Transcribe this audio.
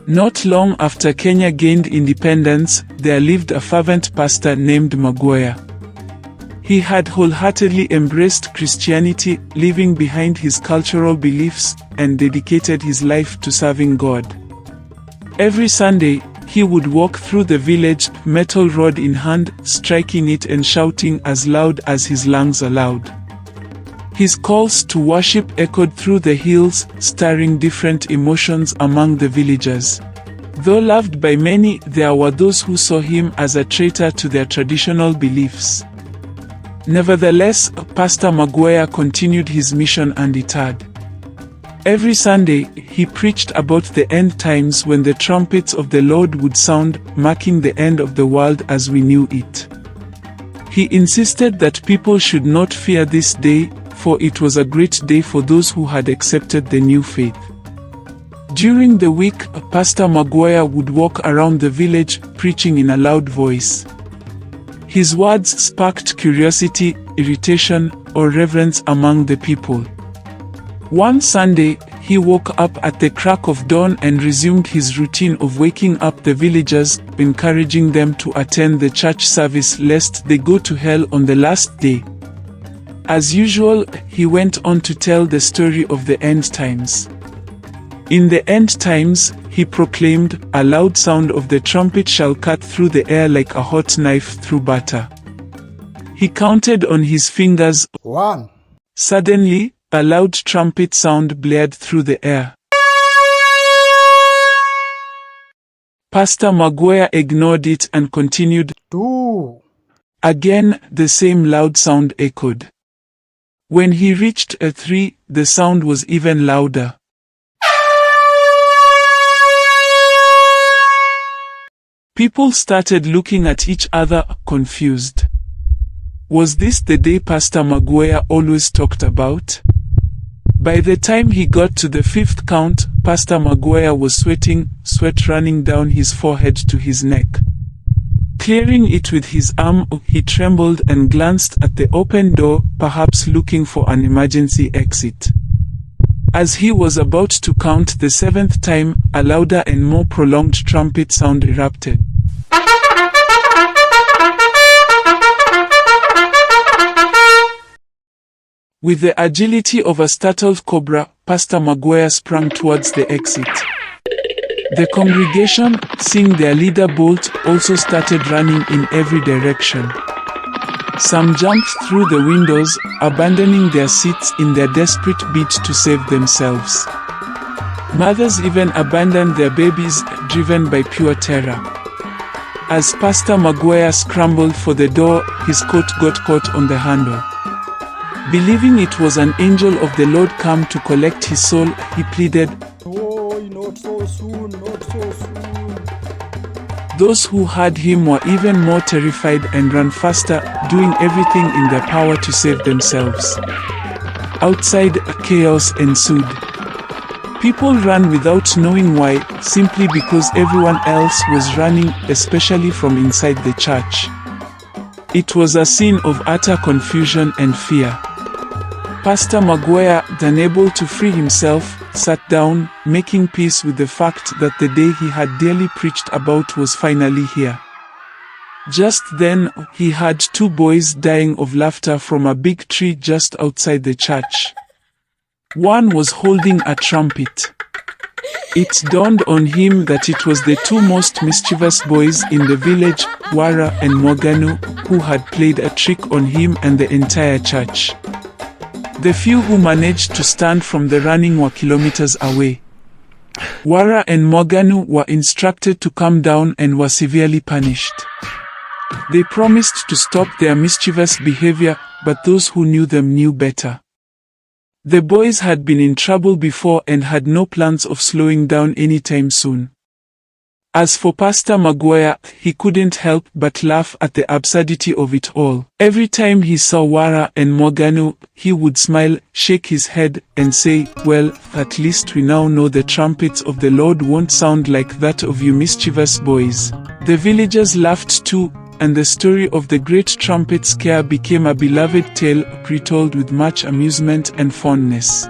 Not long after Kenya gained independence, there lived a fervent pastor named Muguoya. He had wholeheartedly embraced Christianity, leaving behind his cultural beliefs, and dedicated his life to serving God. Every Sunday, he would walk through the village, metal rod in hand, striking it and shouting as loud as his lungs allowed. His calls to worship echoed through the hills, stirring different emotions among the villagers. Though loved by many, there were those who saw him as a traitor to their traditional beliefs. Nevertheless, Pastor Muguoya continued his mission undeterred. Every Sunday, he preached about the end times when the trumpets of the Lord would sound, marking the end of the world as we knew it. He insisted that people should not fear this day, for it was a great day for those who had accepted the new faith. During the week, Pastor Muguoya would walk around the village, preaching in a loud voice. His words sparked curiosity, irritation, or reverence among the people. One Sunday, he woke up at the crack of dawn and resumed his routine of waking up the villagers, encouraging them to attend the church service lest they go to hell on the last day. As usual, he went on to tell the story of the end times. In the end times, he proclaimed, a loud sound of the trumpet shall cut through the air like a hot knife through butter. He counted on his fingers. 1. Suddenly, a loud trumpet sound blared through the air. Pastor Muguoya ignored it and continued. 2. Again, the same loud sound echoed. When he reached a 3, the sound was even louder. People started looking at each other, confused. Was this the day Pastor Muguoya always talked about? By the time he got to the 5th count, Pastor Muguoya was sweating, sweat running down his forehead to his neck. Clearing it with his arm, he trembled and glanced at the open door, perhaps looking for an emergency exit. As he was about to count the 7th time, a louder and more prolonged trumpet sound erupted. With the agility of a startled cobra, Pastor Muguoya sprang towards the exit. The congregation, seeing their leader bolt, also started running in every direction. Some jumped through the windows, abandoning their seats in their desperate bid to save themselves. Mothers even abandoned their babies, driven by pure terror. As Pastor Muguoya scrambled for the door, his coat got caught on the handle. Believing it was an angel of the Lord come to collect his soul, he pleaded, "Oh, not so soon, not so soon." Those who heard him were even more terrified and ran faster, doing everything in their power to save themselves. Outside, chaos ensued. People ran without knowing why, simply because everyone else was running, especially from inside the church. It was a scene of utter confusion and fear. Pastor Muguoya, unable to free himself, sat down, making peace with the fact that the day he had dearly preached about was finally here. Just then, he heard 2 boys dying of laughter from a big tree just outside the church. One was holding a trumpet. It dawned on him that it was the 2 most mischievous boys in the village, Wara and Moganu, who had played a trick on him and the entire church. The few who managed to stand from the running were kilometers away. Wara and Moganu were instructed to come down and were severely punished. They promised to stop their mischievous behavior, but those who knew them knew better. The boys had been in trouble before and had no plans of slowing down anytime soon. As for Pastor Muguoya, he couldn't help but laugh at the absurdity of it all. Every time he saw Wara and Moganu, he would smile, shake his head, and say, "Well, at least we now know the trumpets of the Lord won't sound like that of you mischievous boys." The villagers laughed too, and the story of the great trumpet scare became a beloved tale, retold with much amusement and fondness.